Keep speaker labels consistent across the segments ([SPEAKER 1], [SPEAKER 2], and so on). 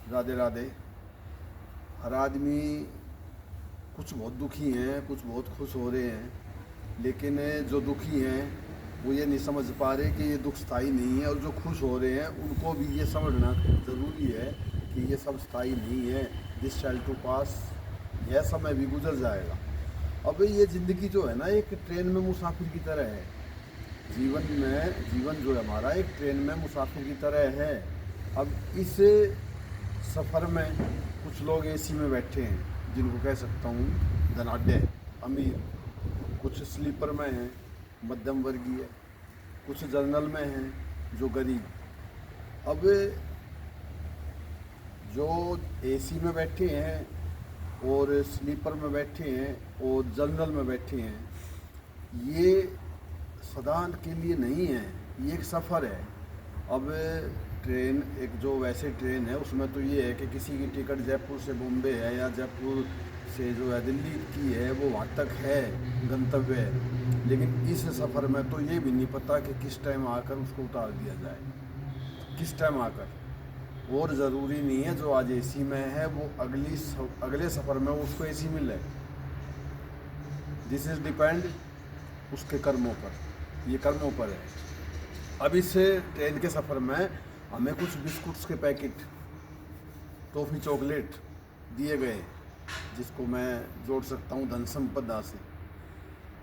[SPEAKER 1] राधे राधे। हर आदमी कुछ बहुत दुखी हैं, कुछ बहुत खुश हो रहे हैं, लेकिन जो दुखी हैं वो ये नहीं समझ पा रहे कि ये दुख स्थायी नहीं है, और जो खुश हो रहे हैं उनको भी ये समझना ज़रूरी है कि ये सब स्थायी नहीं है। दिस शैल टू पास, यह समय भी गुजर जाएगा। अब ये ज़िंदगी जो है ना, एक ट्रेन में मुसाफिर की तरह है। जीवन जो है हमारा, एक ट्रेन में मुसाफिर की तरह है। अब इस सफ़र में कुछ लोग एसी में बैठे हैं, जिनको कह सकता हूँ धनाढ्य, अमीर। कुछ स्लीपर में हैं, मध्यम वर्गीय। कुछ जर्नल में हैं, जो गरीब। अब जो एसी में बैठे हैं और स्लीपर में बैठे हैं और जर्नल में बैठे हैं, ये सदा के लिए नहीं है, ये एक सफ़र है। अब ट्रेन, एक जो वैसे ट्रेन है उसमें तो ये है कि किसी की टिकट जयपुर से बॉम्बे है या जयपुर से जो है दिल्ली की है, वो वहाँ तक है गंतव्य है। लेकिन इस सफ़र में तो ये भी नहीं पता कि किस टाइम आकर उसको उतार दिया जाए, किस टाइम आकर। और ज़रूरी नहीं है जो आज एसी में है वो अगले सफ़र में उसको एसी मिले। दिस इज़ डिपेंड उसके कर्मों पर, ये कर्मों पर है। अब इस ट्रेन के सफ़र में हमें कुछ बिस्कुट्स के पैकेट, टॉफ़ी, चॉकलेट दिए गए, जिसको मैं जोड़ सकता हूँ धन संपदा से।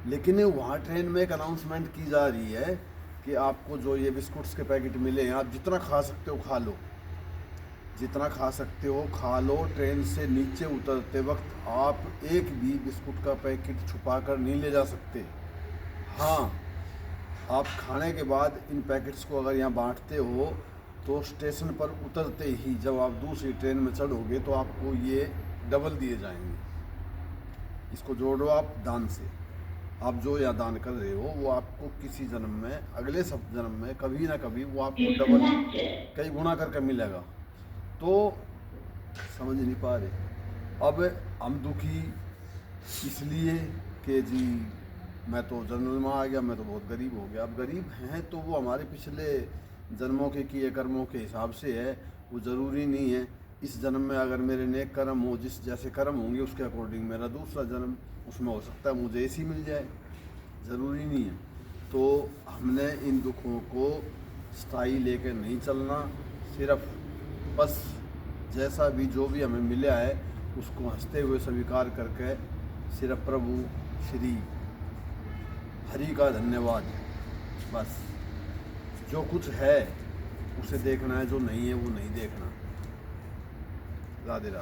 [SPEAKER 1] लेकिन वहाँ ट्रेन में एक अनाउंसमेंट की जा रही है कि आपको जो ये बिस्कुट्स के पैकेट मिले हैं, आप जितना खा सकते हो खा लो, जितना खा सकते हो खा लो। ट्रेन से नीचे उतरते वक्त आप एक भी बिस्कुट का पैकेट छुपा कर नहीं ले जा सकते। हाँ, आप खाने के बाद इन पैकेट्स को अगर यहाँ बांटते हो तो स्टेशन पर उतरते ही जब आप दूसरी ट्रेन में चढ़ोगे तो आपको ये डबल दिए जाएंगे। इसको जोड़ो आप दान से। आप जो यहाँ दान कर रहे हो वो आपको किसी जन्म में, अगले सब जन्म में कभी ना कभी वो आपको डबल, कई गुना करके मिलेगा। तो समझ नहीं पा रहे। अब हम दुखी इसलिए कि जी मैं तो जन्म में आ गया, मैं तो बहुत गरीब हो गया। अब गरीब हैं तो वो हमारे पिछले जन्मों के किए कर्मों के हिसाब से है, वो ज़रूरी नहीं है। इस जन्म में अगर मेरे नेक कर्म हो, जिस जैसे कर्म होंगे उसके अकॉर्डिंग मेरा दूसरा जन्म, उसमें हो सकता है मुझे ऐसी मिल जाए, ज़रूरी नहीं है। तो हमने इन दुखों को स्थायी लेकर नहीं चलना, सिर्फ बस जैसा भी जो भी हमें मिला है उसको हंसते हुए स्वीकार करके सिर्फ प्रभु श्री हरि का धन्यवाद, बस। जो कुछ है उसे देखना है, जो नहीं है वो नहीं देखना। राधे राधे।